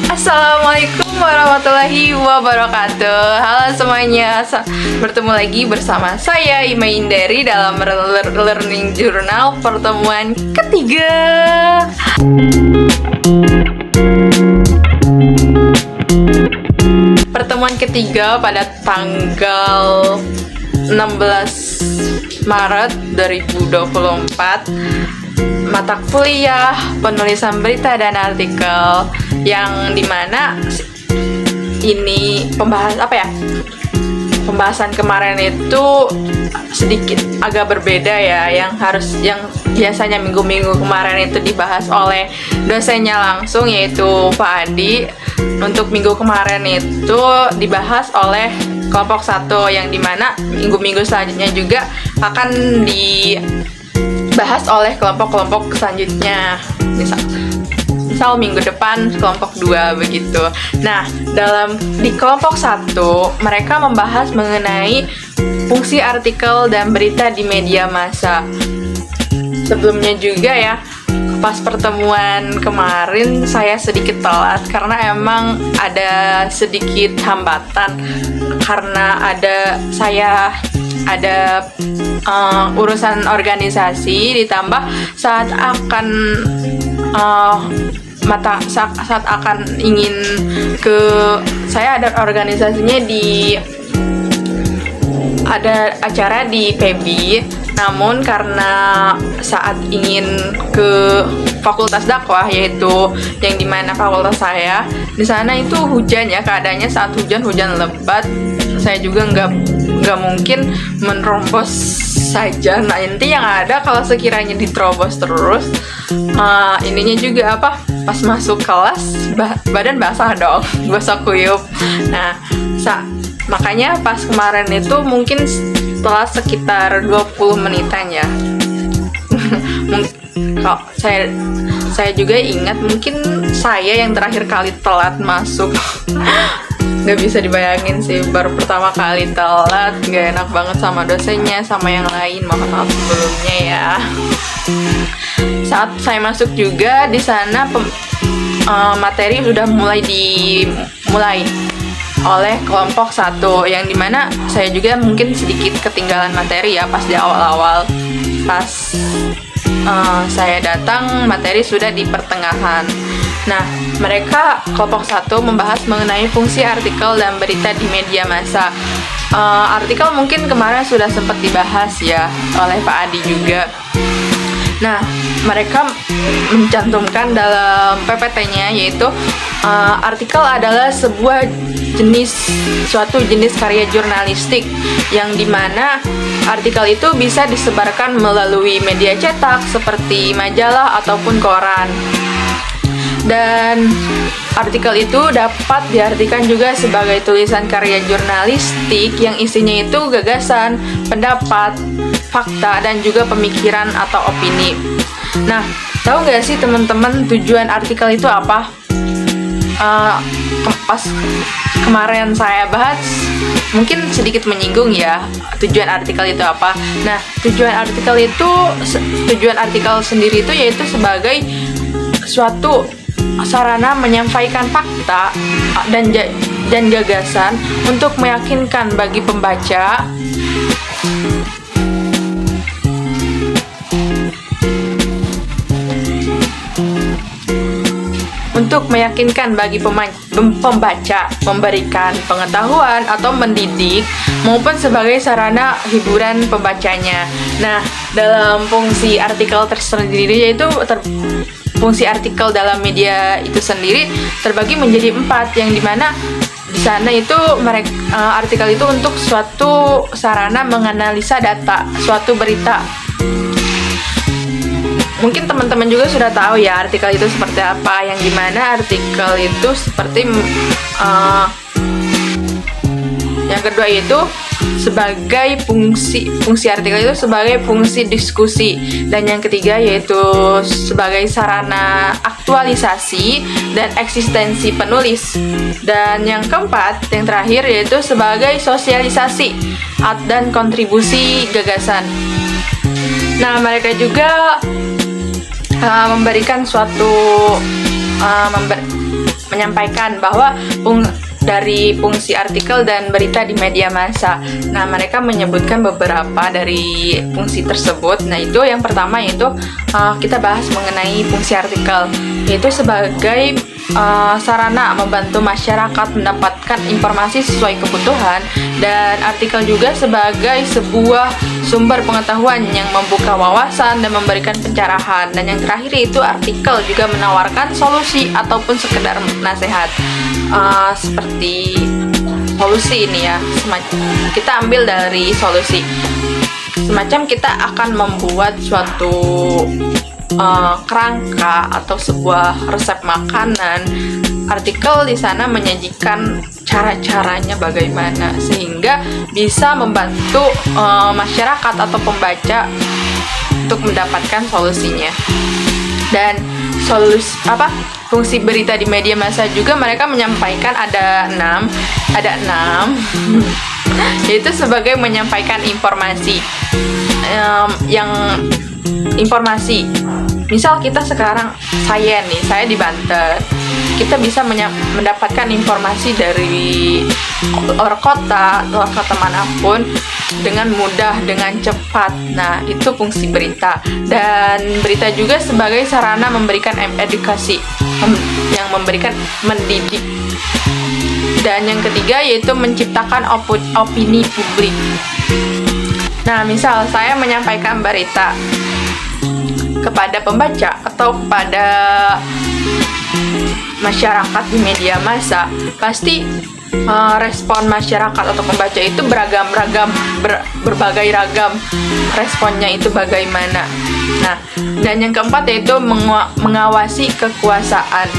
Assalamualaikum warahmatullahi wabarakatuh. Halo semuanya, bertemu lagi bersama saya Ima Indari dalam Learning Journal pertemuan ketiga. Pertemuan ketiga pada tanggal 16 Maret 2024, mata kuliah penulisan berita dan artikel, yang dimana ini pembahasan kemarin itu sedikit agak berbeda ya, yang biasanya minggu-minggu kemarin itu dibahas oleh dosennya langsung, yaitu Pak Adi. Untuk minggu kemarin itu dibahas oleh kelompok 1, yang dimana minggu-minggu selanjutnya juga akan dibahas oleh kelompok-kelompok selanjutnya, misal minggu depan kelompok 2 begitu. Nah, di kelompok 1 mereka membahas mengenai fungsi artikel dan berita di media massa. Sebelumnya juga ya, pas pertemuan kemarin saya sedikit telat karena emang ada sedikit hambatan, karena saya ada urusan organisasi, ditambah saat ingin saya ada organisasinya ada acara di PB. Namun karena saat ingin ke fakultas dakwah, yaitu yang dimana fakultas saya di sana itu hujan ya, keadaannya saat hujan lebat, saya juga nggak mungkin menerobos saja. Nah, nanti yang ada kalau sekiranya diterobos terus, ininya juga pas masuk kelas badan basah dong, gosok kuyup. Nah, makanya pas kemarin itu mungkin setelah sekitar 20 menitan ya. Kalau saya juga ingat, mungkin saya yang terakhir kali telat masuk. Nggak bisa dibayangin sih, baru pertama kali telat, nggak enak banget sama dosennya, sama yang lain. Mohon maaf sebelumnya ya. Saat saya masuk juga di sana materi sudah dimulai oleh kelompok 1, yang dimana saya juga mungkin sedikit ketinggalan materi ya pas di awal-awal. Pas saya datang, materi sudah di pertengahan. Nah, mereka kelompok 1 membahas mengenai fungsi artikel dan berita di media massa. Artikel mungkin kemarin sudah sempat dibahas ya oleh Pak Adi juga. Nah, mereka mencantumkan dalam PPT-nya, yaitu artikel adalah suatu jenis karya jurnalistik, yang dimana artikel itu bisa disebarkan melalui media cetak seperti majalah ataupun koran. Dan artikel itu dapat diartikan juga sebagai tulisan karya jurnalistik yang isinya itu gagasan, pendapat, fakta, dan juga pemikiran atau opini. Nah, tahu nggak sih teman-teman tujuan artikel itu apa? Pas kemarin saya bahas, mungkin sedikit menyinggung ya, tujuan artikel itu apa. Nah, tujuan artikel sendiri itu yaitu sebagai suatu sarana menyampaikan fakta dan gagasan untuk meyakinkan bagi pembaca pembaca, memberikan pengetahuan atau mendidik, maupun sebagai sarana hiburan pembacanya. Nah, dalam fungsi artikel tersendiri, yaitu fungsi artikel dalam media itu sendiri terbagi menjadi 4, yang dimana di sana itu artikel itu untuk suatu sarana menganalisa data suatu berita. Mungkin teman-teman juga sudah tahu ya artikel itu seperti apa, yang dimana artikel itu seperti yang kedua itu sebagai fungsi artikel itu sebagai fungsi diskusi, dan yang ketiga yaitu sebagai sarana aktualisasi dan eksistensi penulis, dan yang keempat, yang terakhir, yaitu sebagai sosialisasi dan kontribusi gagasan. Nah, mereka juga memberikan suatu menyampaikan bahwa dari fungsi artikel dan berita di media massa. Nah, mereka menyebutkan beberapa dari fungsi tersebut. Nah, itu yang pertama yaitu kita bahas mengenai fungsi artikel, yaitu sebagai sarana membantu masyarakat mendapatkan informasi sesuai kebutuhan, dan artikel juga sebagai sebuah sumber pengetahuan yang membuka wawasan dan memberikan pencerahan. Dan yang terakhir yaitu artikel juga menawarkan solusi ataupun sekedar nasihat. Seperti solusi ini ya, kita ambil dari solusi, semacam kita akan membuat suatu kerangka atau sebuah resep makanan. Artikel di sana menyajikan cara-caranya bagaimana, sehingga bisa membantu masyarakat atau pembaca untuk mendapatkan solusinya. Dan fungsi berita di media massa juga mereka menyampaikan ada enam yaitu sebagai menyampaikan informasi, informasi. Misal kita sekarang, saya di Banten, kita bisa mendapatkan informasi dari luar kota manapun dengan mudah, dengan cepat. Nah, itu fungsi berita. Dan berita juga sebagai sarana memberikan edukasi, yang memberikan mendidik. Dan yang ketiga yaitu menciptakan opini publik. Nah, misal saya menyampaikan berita kepada pembaca atau kepada masyarakat di media massa, pasti respon masyarakat atau pembaca itu berbagai ragam responnya itu bagaimana. Nah, dan yang keempat yaitu mengawasi kekuasaan.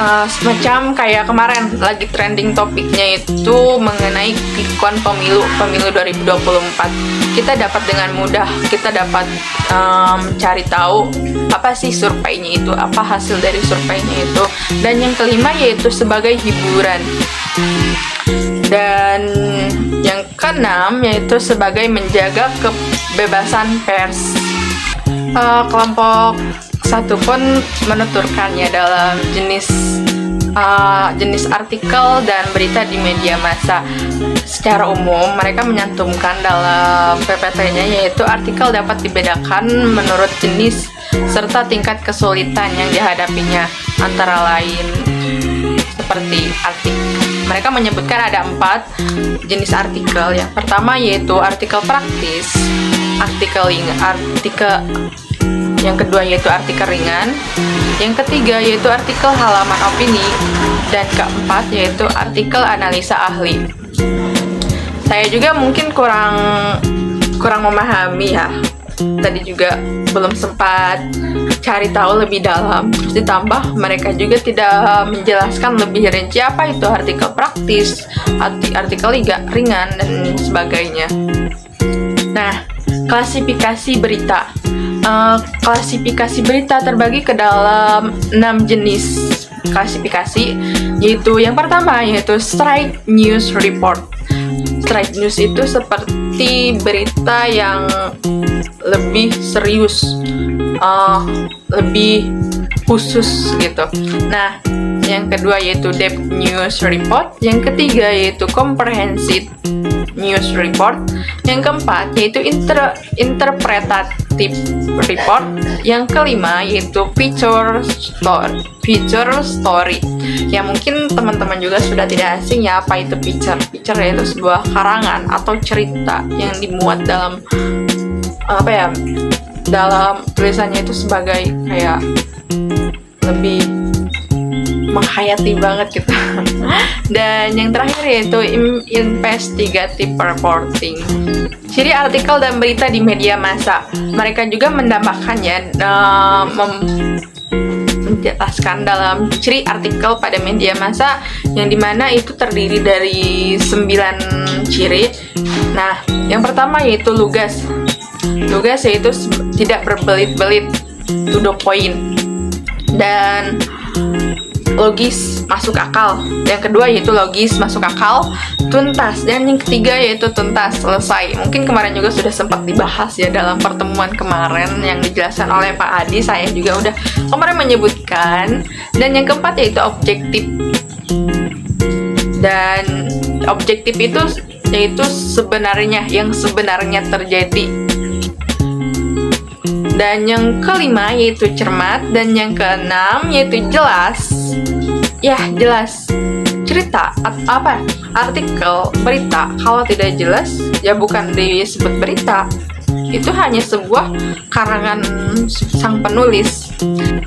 Semacam kayak kemarin lagi trending topiknya itu mengenai quick-count pemilu 2024. Kita dapat dengan mudah, kita dapat cari tahu apa sih surveinya itu, apa hasil dari surveinya itu. Dan yang kelima yaitu sebagai hiburan. Dan yang keenam yaitu sebagai menjaga kebebasan pers. Kelompok satu pun menuturkannya dalam jenis artikel dan berita di media massa. Secara umum, mereka menyantumkan dalam PPT-nya yaitu artikel dapat dibedakan menurut jenis serta tingkat kesulitan yang dihadapinya, antara lain seperti artikel. Mereka menyebutkan ada 4 jenis artikel. Yang pertama yaitu artikel praktis, yang kedua yaitu artikel ringan, yang ketiga yaitu artikel halaman opini, dan keempat yaitu artikel analisa ahli. Saya juga mungkin kurang memahami ya. Tadi juga belum sempat cari tahu lebih dalam. Terus ditambah mereka juga tidak menjelaskan lebih rinci apa itu artikel praktis, artikel ringan dan sebagainya. Nah, klasifikasi berita. Klasifikasi berita terbagi ke dalam 6 jenis klasifikasi, yaitu yang pertama yaitu straight news report. Straight news itu seperti berita yang lebih serius, lebih khusus gitu. Nah, yang kedua yaitu depth news report, yang ketiga yaitu comprehensive news report, yang keempat yaitu interpretative report, yang kelima yaitu feature story. Ya, mungkin teman-teman juga sudah tidak asing ya apa itu feature. Feature yaitu sebuah karangan atau cerita yang dimuat dalam dalam tulisannya itu sebagai kayak lebih menghayati banget gitu. Dan yang terakhir yaitu investigative reporting. Ciri artikel dan berita di media massa. Mereka juga menambahkannya menjelaskan dalam ciri artikel pada media massa, yang dimana itu terdiri dari 9 ciri. Nah, yang pertama yaitu lugas. Lugas yaitu tidak berbelit-belit, to the point. Dan logis, masuk akal. Yang kedua yaitu logis, masuk akal, tuntas. Dan yang ketiga yaitu tuntas, selesai. Mungkin kemarin juga sudah sempat dibahas ya dalam pertemuan kemarin yang dijelaskan oleh Pak Adi. Saya juga udah kemarin menyebutkan. Dan yang keempat yaitu objektif. Dan objektif itu yaitu sebenarnya, yang sebenarnya terjadi. Dan yang kelima yaitu cermat. Dan yang keenam yaitu jelas. Ya, jelas. Cerita apa? Artikel, berita. Kalau tidak jelas, ya bukan disebut berita. Itu hanya sebuah karangan sang penulis.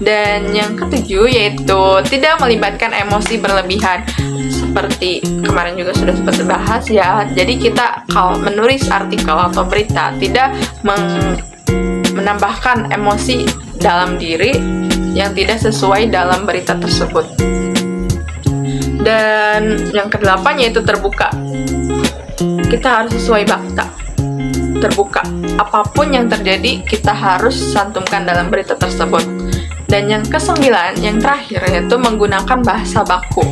Dan yang ketujuh yaitu tidak melibatkan emosi berlebihan. Seperti kemarin juga sudah sempat dibahas ya. Jadi kita kalau menulis artikel atau berita tidak menambahkan emosi dalam diri yang tidak sesuai dalam berita tersebut. Dan yang kedelapan yaitu terbuka. Kita harus sesuai fakta, terbuka. Apapun yang terjadi kita harus santumkan dalam berita tersebut. Dan yang kesembilan, yang terakhir yaitu menggunakan bahasa baku.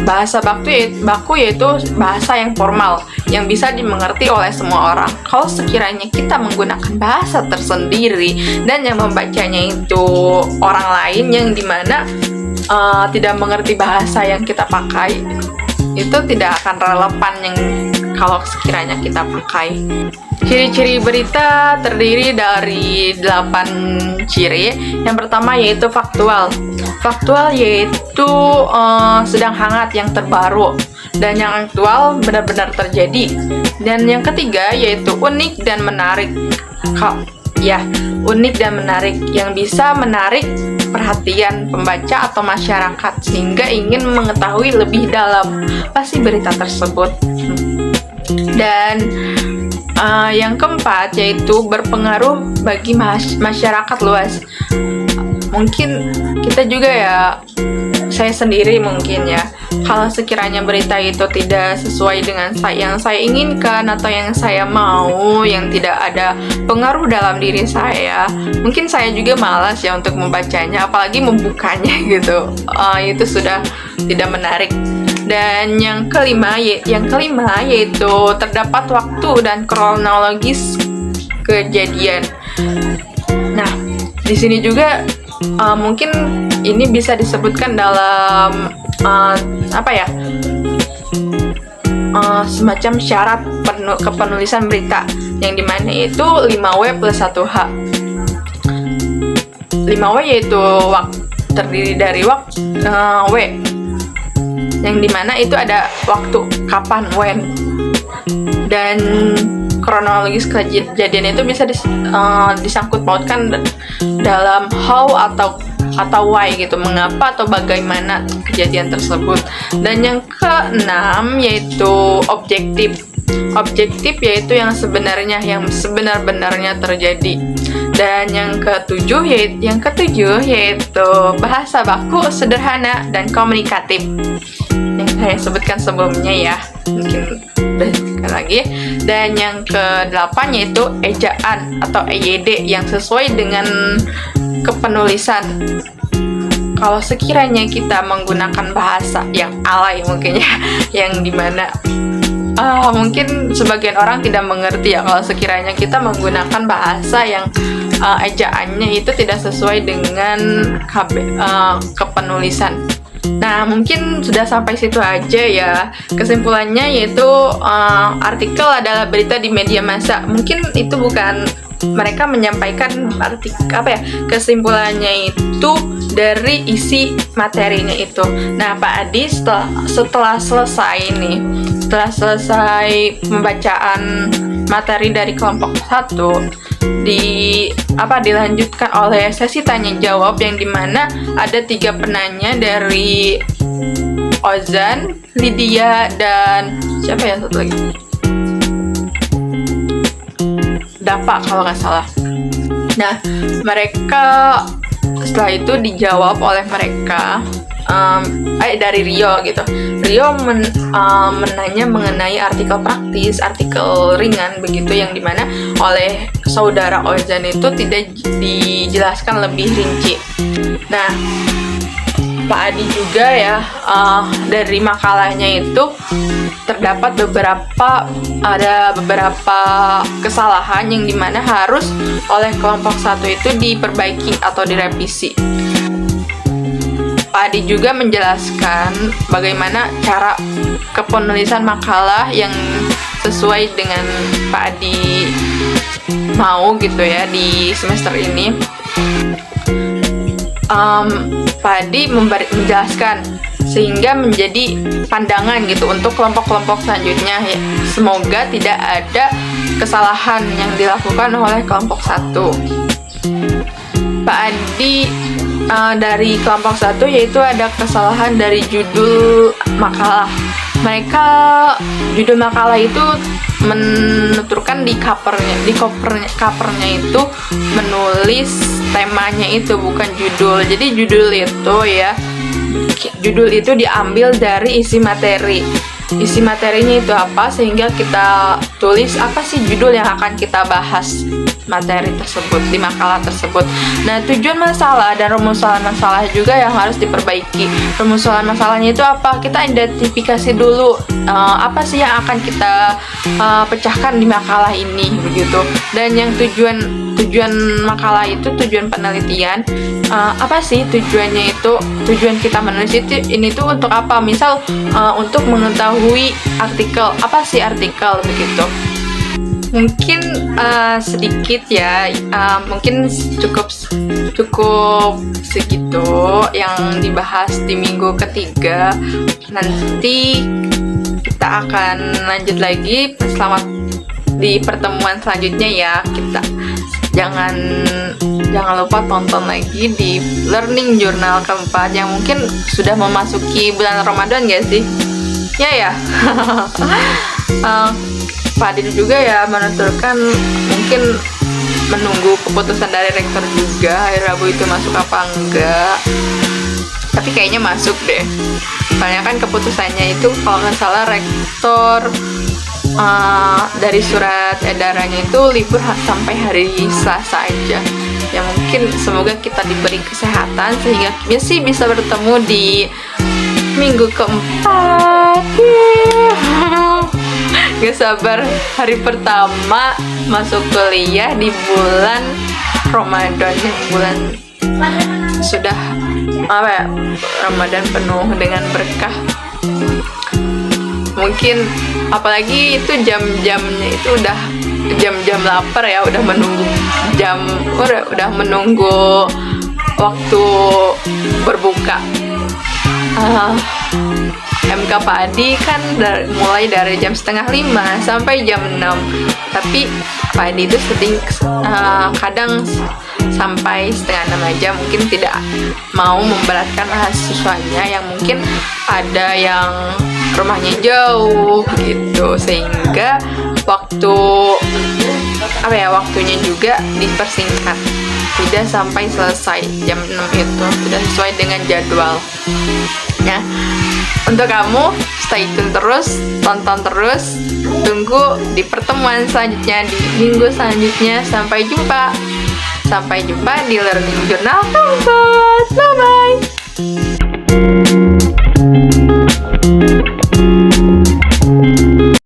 Bahasa baku yaitu bahasa yang formal, yang bisa dimengerti oleh semua orang. Kalau sekiranya kita menggunakan bahasa tersendiri dan yang membacanya itu orang lain yang dimana tidak mengerti bahasa yang kita pakai, itu tidak akan relevan yang kalau sekiranya kita pakai. Ciri-ciri berita terdiri dari 8 ciri. Yang pertama yaitu faktual. Faktual yaitu sedang hangat, yang terbaru, dan yang aktual, benar-benar terjadi. Dan yang ketiga yaitu unik dan menarik. Unik dan menarik, yang bisa menarik perhatian pembaca atau masyarakat sehingga ingin mengetahui lebih dalam pasti berita tersebut. Dan yang keempat yaitu berpengaruh bagi masyarakat luas. Mungkin kita juga ya, saya sendiri mungkin ya, kalau sekiranya berita itu tidak sesuai dengan yang saya inginkan atau yang saya mau, yang tidak ada pengaruh dalam diri saya, mungkin saya juga malas ya untuk membacanya, apalagi membukanya gitu. Itu sudah tidak menarik. Dan yang kelima yaitu terdapat waktu dan kronologis kejadian. Nah, di sini juga mungkin ini bisa disebutkan dalam semacam syarat kepenulisan berita, yang dimana itu 5W plus 1H. 5W yaitu terdiri dari W, yang dimana itu ada waktu, kapan, when. Dan kronologis kejadian itu bisa disangkut pautkan dalam how atau why gitu, mengapa atau bagaimana kejadian tersebut. Dan yang keenam yaitu objektif. Objektif yaitu yang sebenarnya, yang sebenar-benarnya terjadi. Dan yang ketujuh yaitu bahasa baku, sederhana, dan komunikatif, yang saya sebutkan sebelumnya ya, mungkin udah lagi. Dan yang kedelapan yaitu ejaan atau EYD, yang sesuai dengan kepenulisan. Kalau sekiranya kita menggunakan bahasa yang alay mungkin ya, yang dimana mungkin sebagian orang tidak mengerti ya, kalau sekiranya kita menggunakan bahasa yang ejaannya itu tidak sesuai dengan kepenulisan. Nah, mungkin sudah sampai situ aja ya. Kesimpulannya yaitu artikel adalah berita di media massa. Mungkin itu bukan mereka menyampaikan kesimpulannya itu dari isi materinya itu. Nah, Pak Adi setelah selesai pembacaan materi dari kelompok 1, dilanjutkan oleh sesi tanya jawab, yang dimana ada 3 penanya dari Ozan, Lydia, dan siapa ya satu lagi? Dapa kalau nggak salah. Nah, mereka setelah itu dijawab oleh mereka dari Rio gitu. Rio menanya mengenai artikel praktis, artikel ringan begitu, yang dimana oleh saudara Ozan itu tidak dijelaskan lebih rinci. Nah, Pak Adi juga ya, dari makalahnya itu terdapat ada beberapa kesalahan yang dimana harus oleh kelompok 1 itu diperbaiki atau direvisi. Pak Adi juga menjelaskan bagaimana cara kepenulisan makalah yang sesuai dengan Pak Adi mau gitu ya di semester ini. Pak Adi menjelaskan sehingga menjadi pandangan gitu untuk kelompok-kelompok selanjutnya ya. Semoga tidak ada kesalahan yang dilakukan oleh kelompok 1. Pak Adi dari kelompok 1 yaitu ada kesalahan dari judul makalah. Mereka judul makalah itu menuturkan di covernya itu menulis temanya itu bukan judul. Jadi judul itu diambil dari isi materi. Isi materinya itu apa, sehingga kita tulis apa sih judul yang akan kita bahas materi tersebut di makalah tersebut. Nah, tujuan masalah dan rumusan masalah juga yang harus diperbaiki. Rumusan masalahnya itu apa? Kita identifikasi dulu apa sih yang akan kita pecahkan di makalah ini begitu. Dan yang tujuan makalah itu, tujuan penelitian, apa sih tujuannya itu? Tujuan kita menulis ini tuh untuk apa? Misal untuk mengetahui artikel, apa sih artikel begitu. Mungkin sedikit ya, mungkin cukup segitu yang dibahas di minggu ketiga. Nanti kita akan lanjut lagi di pertemuan selanjutnya ya. Kita jangan lupa tonton lagi di learning journal keempat yang mungkin sudah memasuki bulan Ramadan gak sih? Ya. Pak Adi juga ya menuturkan mungkin menunggu keputusan dari rektor juga hari Rabu itu masuk apa enggak, tapi kayaknya masuk deh. Soalnya kan keputusannya itu kalau nggak salah rektor dari surat edarannya itu libur sampai hari Selasa aja. Ya mungkin semoga kita diberi kesehatan sehingga sih bisa bertemu di minggu keempat. Gak sabar hari pertama masuk kuliah di bulan Ramadan, bulan sudah Ramadan penuh dengan berkah. Mungkin apalagi itu jam-jamnya itu udah jam-jam lapar ya, udah menunggu waktu berbuka. MK Pak Adi kan mulai dari jam 4:30 sampai jam 6. Tapi Pak Adi itu kadang sampai 5:30 aja, mungkin tidak mau memberatkan mahasiswanya yang mungkin ada yang rumahnya jauh gitu, sehingga waktunya juga dipersingkat, tidak sampai selesai jam 6 itu, tidak sesuai dengan jadwal. Ya, untuk kamu stay tune terus, tonton terus, tunggu di pertemuan selanjutnya di minggu selanjutnya. Sampai jumpa di Learning Journal Keempat. Bye bye.